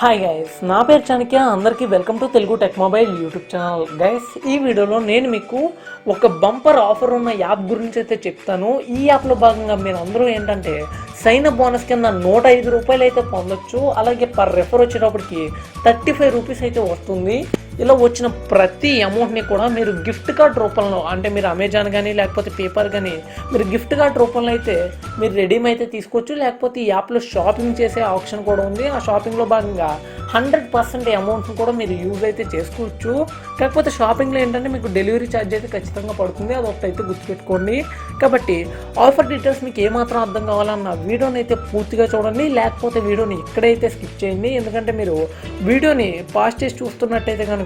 Hi guys, నా పేరు చాణక్య. అందరికీ welcome to Telugu tech mobile YouTube channel. Guys, ఈ వీడియోలో నేను మీకు ఒక బంపర్ ఆఫర్ ఉన్న యాప్ గురించి అయితే చెప్తాను. ఈ యాప్లో భాగంగా మీరు అందరూ ఏంటంటే సైన్అప్ బోనస్ కింద 105 రూపాయలు అయితే పొందొచ్చు. అలాగే పర్ రెఫర్ వచ్చేటప్పటికి 35 రూపీస్ అయితే వస్తుంది. ఇలా వచ్చిన ప్రతి అమౌంట్ని కూడా మీరు గిఫ్ట్ కార్డ్ రూపంలో, అంటే మీరు అమెజాన్ కానీ లేకపోతే పేపర్ కానీ మీరు గిఫ్ట్ కార్డ్ రూపంలో అయితే మీరు రెడీమ్ అయితే తీసుకోవచ్చు. లేకపోతే ఈ యాప్లో షాపింగ్ చేసే ఆప్షన్ కూడా ఉంది. ఆ షాపింగ్లో భాగంగా 100% అమౌంట్ని కూడా మీరు యూజ్ అయితే చేసుకోవచ్చు. కాకపోతే షాపింగ్లో ఏంటంటే మీకు డెలివరీ ఛార్జ్ అయితే ఖచ్చితంగా పడుతుంది. అది ఒకటైతే గుర్తుపెట్టుకోండి. కాబట్టి ఆఫర్ డీటెయిల్స్ మీకు ఏమాత్రం అర్థం కావాలన్న వీడియోని అయితే పూర్తిగా చూడండి. లేకపోతే వీడియోని ఇక్కడైతే స్కిప్ చేయండి. ఎందుకంటే మీరు వీడియోని పాజ్ చేసి చూస్తున్నట్టయితే కనుక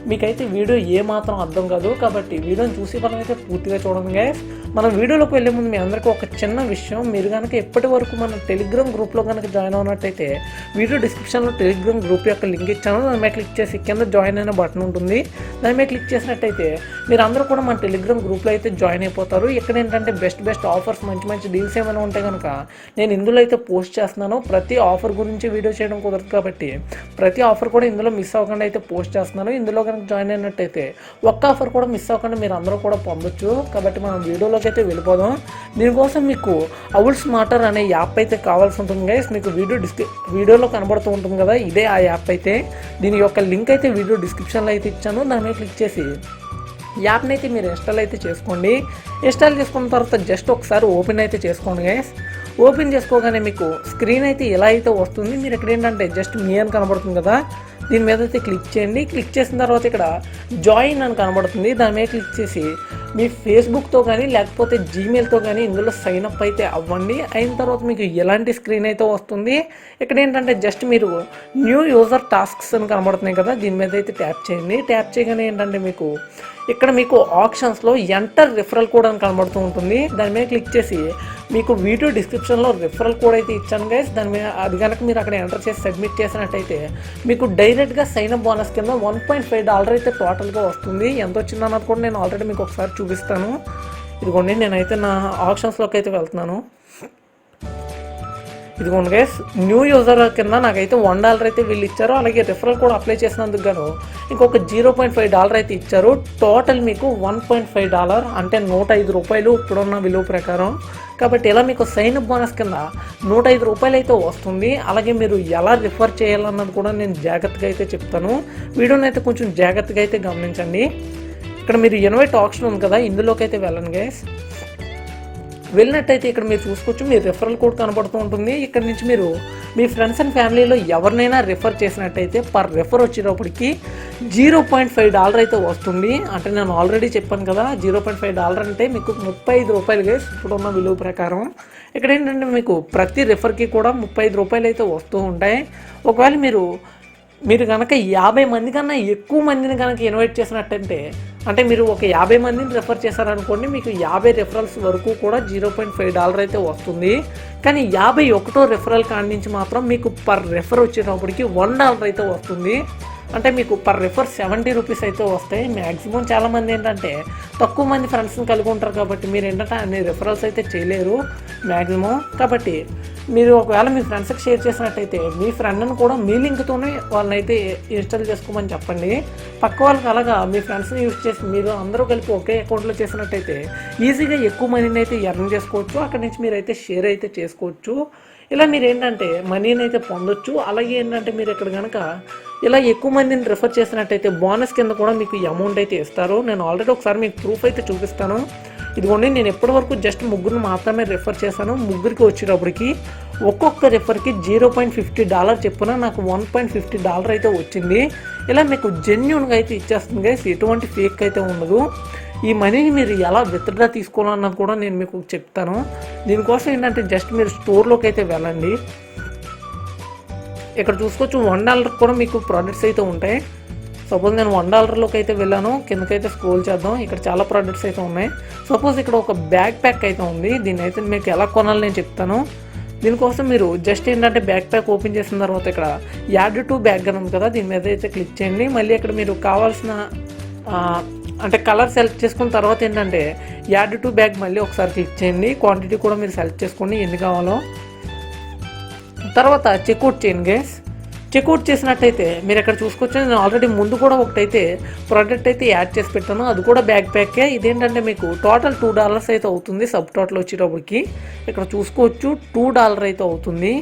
మీకైతే వీడియో ఏమాత్రం అర్థం కాదు. కాబట్టి వీడియోని చూసి మనం అయితే పూర్తిగా చూడండి గైస్. మన వీడియోలోకి వెళ్ళే ముందు మీ అందరికీ ఒక చిన్న విషయం, మీరు కనుక ఎప్పటి వరకు మన టెలిగ్రామ్ గ్రూప్లో కనుక జాయిన్ అవునట్టయితే వీడియో డిస్క్రిప్షన్లో టెలిగ్రామ్ గ్రూప్ యొక్క లింక్ ఇచ్చాను. దాని మీద క్లిక్ చేసి కింద జాయిన్ అయిన బటన్ ఉంటుంది. దాని మీద క్లిక్ చేసినట్టయితే మీరు అందరూ కూడా మన టెలిగ్రామ్ గ్రూప్లో అయితే జాయిన్ అయిపోతారు. ఇక్కడ ఏంటంటే బెస్ట్ ఆఫర్స్, మంచి డీల్స్ ఏమైనా ఉంటే కనుక నేను ఇందులో అయితే పోస్ట్ చేస్తున్నాను. ప్రతి ఆఫర్ గురించి వీడియో చేయడం కుదరదు కాబట్టి ప్రతి ఆఫర్ కూడా ఇందులో మిస్ అవ్వకుండా అయితే పోస్ట్ చేస్తున్నాను. ఇందులో కనుక జాయిన్ అయినట్టయితే ఒక్క ఆఫర్ కూడా మిస్ అవ్వకుండా మీరు అందరూ కూడా పొందొచ్చు. కాబట్టి మనం వీడియోలోకి అయితే వెళ్ళిపోదాం. దీనికోసం మీకు OwlSmarter అనే యాప్ అయితే కావాల్సి ఉంటుంది గైస్. మీకు వీడియోలో కనబడుతూ ఉంటుంది కదా, ఇదే ఆ యాప్ అయితే. దీని యొక్క లింక్ అయితే వీడియో డిస్క్రిప్షన్లో అయితే ఇచ్చాను. దాని మీద క్లిక్ చేసి యాప్ని అయితే మీరు ఇన్స్టాల్ అయితే చేసుకోండి. ఇన్స్టాల్ చేసుకున్న తర్వాత జస్ట్ ఒకసారి ఓపెన్ అయితే చేసుకోండి గైస్. ఓపెన్ చేసుకోగానే మీకు స్క్రీన్ అయితే ఎలా అయితే వస్తుంది. మీరు ఇక్కడ ఏంటంటే జస్ట్ మీ అని కనబడుతుంది కదా, దీని మీద అయితే క్లిక్ చేయండి. క్లిక్ చేసిన తర్వాత ఇక్కడ జాయిన్ అని కనబడుతుంది. దాని మీద క్లిక్ చేసి మీ ఫేస్బుక్తో కానీ లేకపోతే జీమెయిల్తో కానీ ఇందులో సైన్అప్ అయితే అవ్వండి. అయిన తర్వాత మీకు ఎలాంటి స్క్రీన్ అయితే వస్తుంది. ఇక్కడ ఏంటంటే జస్ట్ మీరు న్యూ యూజర్ టాస్క్స్ అని కనబడుతున్నాయి కదా, దీని మీద అయితే ట్యాప్ చేయండి. ట్యాప్ చేయగానే ఏంటంటే మీకు ఇక్కడ మీకు ఆప్షన్స్లో ఎంటర్ రిఫరల్ కోడ్ అని కనబడుతూ ఉంటుంది. దాని మీద క్లిక్ చేసి మీకు వీడియో డిస్క్రిప్షన్లో రిఫరల్ కోడ్ అయితే ఇచ్చాను గైస్. దాని మీద అది కనుక మీరు అక్కడ ఎంటర్ చేసి సబ్మిట్ చేసినట్టయితే మీకు డైరెక్ట్గా సైన్అప్ బోనస్ కింద $1.5 అయితే టోటల్గా వస్తుంది. ఎంత వచ్చిందన్నది కూడా నేను ఆల్రెడీ మీకు ఒకసారి చూపిస్తాను. ఇదిగోండి, నేనైతే నా ఆప్షన్స్లోకి అయితే వెళ్తున్నాను. ఇదిగోండి గైస్, న్యూ యూజర్ కింద నాకైతే $1 అయితే వీళ్ళు ఇచ్చారు. అలాగే రిఫరల్ కోడ్ అప్లై చేసినందుకు గాను ఇంకొక $0.5 అయితే ఇచ్చారు. టోటల్ మీకు $1.5 అంటే 105 రూపాయలు ఇప్పుడున్న విలువ ప్రకారం. కాబట్టి ఇలా మీకు సైన్అప్ బోనస్ కింద 105 రూపాయలు అయితే వస్తుంది. అలాగే మీరు ఎలా రిఫర్ చేయాలన్నది కూడా నేను జాగ్రత్తగా అయితే చెప్తాను. వీడియోని అయితే కొంచెం జాగ్రత్తగా అయితే గమనించండి. ఇక్కడ మీరు ఇన్వైట్ ఆప్షన్ ఉంది కదా, ఇందులోకి అయితే వెళ్ళండి గైస్. వెళ్ళినట్టయితే ఇక్కడ మీరు చూసుకోవచ్చు, మీ రిఫరల్ కోడ్ కనబడుతూ ఉంటుంది. ఇక్కడ నుంచి మీరు మీ ఫ్రెండ్స్ అండ్ ఫ్యామిలీలో ఎవరినైనా రిఫర్ చేసినట్టయితే పర్ రెఫర్ వచ్చేటప్పటికి $0.5 అయితే వస్తుంది. అంటే నేను ఆల్రెడీ చెప్పాను కదా, $0.5 అంటే మీకు 35 రూపాయలు గైస్ ఇప్పుడున్న విలువ ప్రకారం. ఇక్కడ ఏంటంటే మీకు ప్రతి రెఫర్కి కూడా 35 రూపాయలు అయితే వస్తూ ఉంటాయి. ఒకవేళ మీరు కనుక 50 మంది కన్నా ఎక్కువ మందిని కనుక ఇన్వైట్ చేసినట్టంటే, అంటే మీరు ఒక 50 మందిని రెఫర్ చేశారనుకోండి, మీకు 50 రెఫరల్స్ వరకు కూడా $0.5 అయితే వస్తుంది. కానీ 51వ రెఫరల్ కాడి నుంచి మాత్రం మీకు పర్ రెఫర్ వచ్చేటప్పటికి $1 అయితే వస్తుంది. అంటే మీకు పర్ రెఫర్ 70 రూపీస్ అయితే వస్తాయి. మ్యాక్సిమం చాలామంది ఏంటంటే తక్కువ మంది ఫ్రెండ్స్ని కలిగి ఉంటారు కాబట్టి మీరు ఏంటంటే అన్ని రెఫరల్స్ అయితే చేయలేరు మ్యాక్సిమం. కాబట్టి మీరు ఒకవేళ మీ ఫ్రెండ్స్కి షేర్ చేసినట్టయితే మీ ఫ్రెండ్ని కూడా మీ లింక్తోనే వాళ్ళని అయితే ఇన్స్టాల్ చేసుకోమని చెప్పండి. పక్క వాళ్ళకి అలాగా మీ ఫ్రెండ్స్ని యూజ్ చేసి మీరు అందరూ కలిపి ఒకే అకౌంట్లో చేసినట్టయితే ఈజీగా ఎక్కువ మనీని అయితే ఎర్న్ చేసుకోవచ్చు. అక్కడి నుంచి మీరు అయితే షేర్ అయితే చేసుకోవచ్చు. ఇలా మీరు ఏంటంటే మనీని అయితే పొందొచ్చు. అలాగే ఏంటంటే మీరు ఇక్కడ కనుక ఇలా ఎక్కువ మందిని రెఫర్ చేసినట్టయితే బోనస్ కింద కూడా మీకు ఈ అమౌంట్ అయితే ఇస్తారు. నేను ఆల్రెడీ ఒకసారి మీకు ప్రూఫ్ అయితే చూపిస్తాను. ఇదిగోండి, నేను ఎప్పటి వరకు జస్ట్ ముగ్గురిని మాత్రమే రెఫర్ చేశాను. ముగ్గురికి వచ్చేటప్పటికి ఒక్కొక్క రెఫర్కి $0.50 చెప్పున నాకు $1.50 అయితే వచ్చింది. ఇలా మీకు జెన్యూన్గా అయితే ఇచ్చేస్తుంది గైస్, ఎటువంటి ఫేక్ అయితే ఉండదు. ఈ మనీని మీరు ఎలా విత్డ్రా తీసుకోవాలన్నది కూడా నేను మీకు చెప్తాను. దీనికోసం ఏంటంటే జస్ట్ మీరు స్టోర్లోకి అయితే వెళ్ళండి. ఇక్కడ చూసుకోవచ్చు $1 కూడా మీకు ప్రోడక్ట్స్ అయితే ఉంటాయి. సపోజ్ నేను $1లోకి అయితే వెళ్ళాను. కిందకైతే స్క్రోల్ చేద్దాం. ఇక్కడ చాలా ప్రోడక్ట్స్ అయితే ఉన్నాయి. సపోజ్ ఇక్కడ ఒక బ్యాక్ ప్యాక్ అయితే ఉంది. దీన్ని అయితే మీకు ఎలా కొనాలి నేను చెప్తాను. దీనికోసం మీరు జస్ట్ ఏంటంటే బ్యాక్ ప్యాక్ ఓపెన్ చేసిన తర్వాత ఇక్కడ యాడ్ టు బ్యాగ్ అని ఉంది కదా, దీని మీద అయితే క్లిక్ చేయండి. మళ్ళీ ఇక్కడ మీరు కావాల్సిన అంటే కలర్ సెలెక్ట్ చేసుకున్న తర్వాత ఏంటంటే యాడ్ టు బ్యాగ్ మళ్ళీ ఒకసారి క్లిక్ చేయండి. క్వాంటిటీ కూడా మీరు సెలెక్ట్ చేసుకోండి ఎన్ని కావాలో. తర్వాత చెక్అవుట్ చేయండి గైస్. చెక్అవుట్ చేసినట్టయితే మీరు ఇక్కడ చూసుకోవచ్చు. నేను ఆల్రెడీ ముందు కూడా ఒకటైతే ప్రోడక్ట్ అయితే యాడ్ చేసి పెట్టాను, అది కూడా బ్యాక్ ప్యాకే. ఇదేంటంటే మీకు టోటల్ $2 అయితే అవుతుంది. సబ్ టోటల్ వచ్చేటప్పటికి ఇక్కడ చూసుకోవచ్చు $2 అయితే అవుతుంది.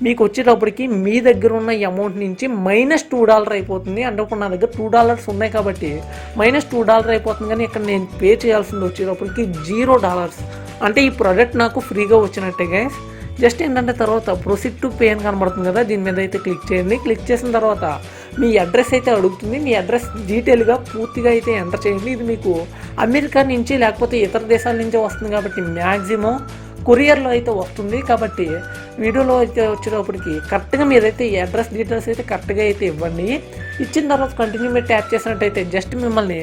మీకు వచ్చేటప్పటికి మీ దగ్గర ఉన్న అమౌంట్ నుంచి -$2 అయిపోతుంది. అంటే ఇప్పుడు నా దగ్గర $2 ఉన్నాయి కాబట్టి -$2 అయిపోతుంది. కానీ ఇక్కడ నేను పే చేయాల్సింది వచ్చేటప్పటికి $0. అంటే ఈ ప్రోడక్ట్ నాకు ఫ్రీగా వచ్చినట్టే గైస్. జస్ట్ ఏంటంటే తర్వాత ప్రొసీడ్ టు పే అని కనబడుతుంది కదా, దీని మీద అయితే క్లిక్ చేయండి. క్లిక్ చేసిన తర్వాత మీ అడ్రస్ అయితే అడుగుతుంది. మీ అడ్రస్ డీటెయిల్గా పూర్తిగా అయితే ఎంటర్ చేయండి. ఇది మీకు అమెరికా నుంచి లేకపోతే ఇతర దేశాల నుంచి వస్తుంది కాబట్టి మ్యాక్సిమం కొరియర్లో అయితే వస్తుంది. కాబట్టి వీడియోలో అయితే వచ్చేటప్పటికి కరెక్ట్గా మీరైతే ఈ అడ్రస్ డీటెయిల్స్ అయితే కరెక్ట్గా అయితే ఇవ్వండి. ఇచ్చిన తర్వాత కంటిన్యూ మీరు ట్యాప్ చేసినట్టయితే జస్ట్ మిమ్మల్ని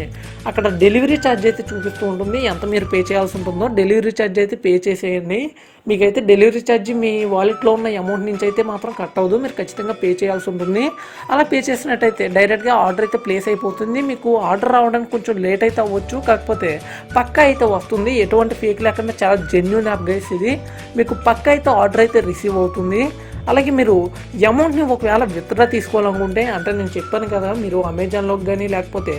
అక్కడ డెలివరీ ఛార్జ్ అయితే చూపిస్తూ ఉంటుంది. ఎంత మీరు పే చేయాల్సి ఉంటుందో డెలివరీ ఛార్జ్ అయితే పే చేసేయండి. మీకైతే డెలివరీ ఛార్జ్ మీ వాలెట్లో ఉన్న అమౌంట్ నుంచి అయితే మాత్రం కట్ అవ్వదు, మీరు ఖచ్చితంగా పే చేయాల్సి ఉంటుంది. అలా పే చేసినట్టయితే డైరెక్ట్గా ఆర్డర్ అయితే ప్లేస్ అయిపోతుంది. మీకు ఆర్డర్ రావడానికి కొంచెం లేట్ అయితే అవ్వచ్చు, కాకపోతే పక్కా అయితే వస్తుంది. ఎటువంటి ఫేక్ లేకుండా చాలా జెన్యూన్ యాప్ గైస్ ఇది. మీకు పక్కా అయితే ఆర్డర్ అయితే రిసీవ్ అవుతుంది. అలాగే మీరు అమౌంట్ని ఒకవేళ విత్డ్రా తీసుకోవాలనుకుంటే, అంటే నేను చెప్పాను కదా మీరు అమెజాన్లోకి కానీ లేకపోతే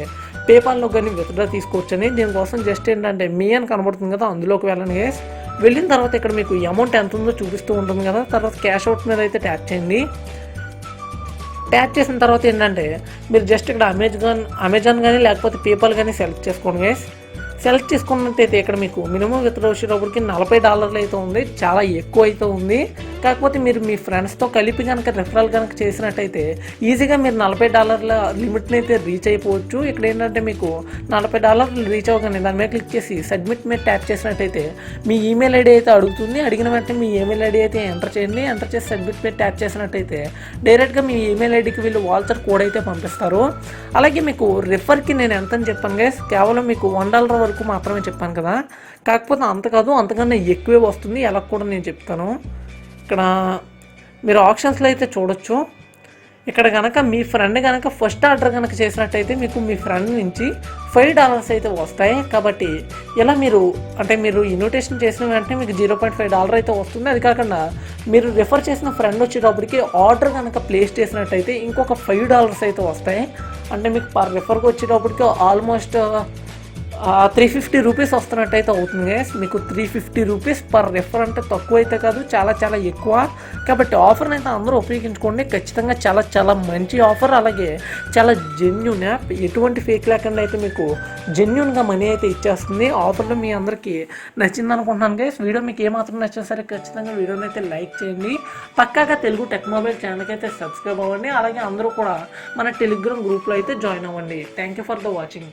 పేపాల్లోకి కానీ విత్డ్రా తీసుకోవచ్చని. దీనికోసం జస్ట్ ఏంటంటే మీ అని కనబడుతుంది కదా, అందులోకి వెళ్ళండి గైస్. వెళ్ళిన తర్వాత ఇక్కడ మీకు అమౌంట్ ఎంత ఉందో చూపిస్తూ ఉంటుంది కదా, తర్వాత క్యాష్ అవుట్ మీద అయితే ట్యాప్ చేయండి. ట్యాప్ చేసిన తర్వాత ఏంటంటే మీరు జస్ట్ ఇక్కడ అమెజాన్ కానీ లేకపోతే పేపాల్ కానీ సెలెక్ట్ చేసుకోండి గైస్. సెలెక్ట్ చేసుకున్నట్టయితే ఇక్కడ మీకు మినిమం విత్డ్రా వచ్చేటప్పటికి $40 అయితే ఉంది, చాలా ఎక్కువ అయితే ఉంది. కాకపోతే మీరు మీ ఫ్రెండ్స్తో కలిపి కనుక రెఫరల్ కనుక చేసినట్టయితే ఈజీగా మీరు $40 లిమిట్ని అయితే రీచ్ అయిపోవచ్చు. ఇక్కడ ఏంటంటే మీకు $40 రీచ్ అవ్వగానే దాని మీద క్లిక్ చేసి సబ్మిట్ మీద ట్యాప్ చేసినట్టయితే మీ ఈమెయిల్ ఐడి అయితే అడుగుతుంది. అడిగిన వెంటనే మీ ఈమెయిల్ ఐడి అయితే ఎంటర్ చేయండి. ఎంటర్ చేసి సబ్మిట్ మీద ట్యాప్ చేసినట్టయితే డైరెక్ట్గా మీ ఈమెయిల్ ఐడికి వీళ్ళు వాల్చర్ కోడ్ అయితే పంపిస్తారు. అలాగే మీకు రిఫర్కి నేను ఎంత అని చెప్పాను గైస్, కేవలం మీకు $1 వరకు మాత్రమే చెప్పాను కదా, కాకపోతే అంత కాదు, అంతకన్నా ఎక్కువే వస్తుంది. ఎలా కూడా నేను చెప్తాను. ఇక్కడ మీరు ఆప్షన్స్లో అయితే చూడొచ్చు. ఇక్కడ కనుక మీ ఫ్రెండ్ కనుక ఫస్ట్ ఆర్డర్ కనుక చేసినట్టయితే మీకు మీ ఫ్రెండ్ నుంచి $5 అయితే వస్తాయి. కాబట్టి ఇలా మీరు అంటే మీరు ఇన్విటేషన్ చేసిన వెంటనే మీకు $0.5 అయితే వస్తుంది. అది కాకుండా మీరు రిఫర్ చేసిన ఫ్రెండ్ వచ్చేటప్పటికి ఆర్డర్ కనుక ప్లేస్ చేసినట్టయితే ఇంకొక $5 అయితే వస్తాయి. అంటే మీకు పర్ రిఫర్కి వచ్చేటప్పటికి ఆల్మోస్ట్ $350 వస్తున్నట్టయితే అవుతుంది గైస్. మీకు $350 పర్ రెఫర్ అంటే తక్కువ అయితే కాదు, చాలా చాలా ఎక్కువ. కాబట్టి ఆఫర్ని అయితే అందరూ ఉపయోగించుకోండి. ఖచ్చితంగా చాలా చాలా మంచి ఆఫర్. అలాగే చాలా జెన్యూన్ యాప్, ఎటువంటి ఫేక్ లేకుండా అయితే మీకు జెన్యూన్గా మనీ అయితే ఇచ్చేస్తుంది. ఆఫర్లో మీ అందరికీ నచ్చింది అనుకుంటున్నాను గైస్. వీడియో మీకు ఏమాత్రం నచ్చినా సరే ఖచ్చితంగా వీడియోని అయితే లైక్ చేయండి. పక్కాగా తెలుగు టెక్ మొబైల్ ఛానల్కి అయితే సబ్స్క్రైబ్ అవ్వండి. అలాగే అందరూ కూడా మన టెలిగ్రామ్ గ్రూప్లో అయితే జాయిన్ అవ్వండి. Thank you for the watching.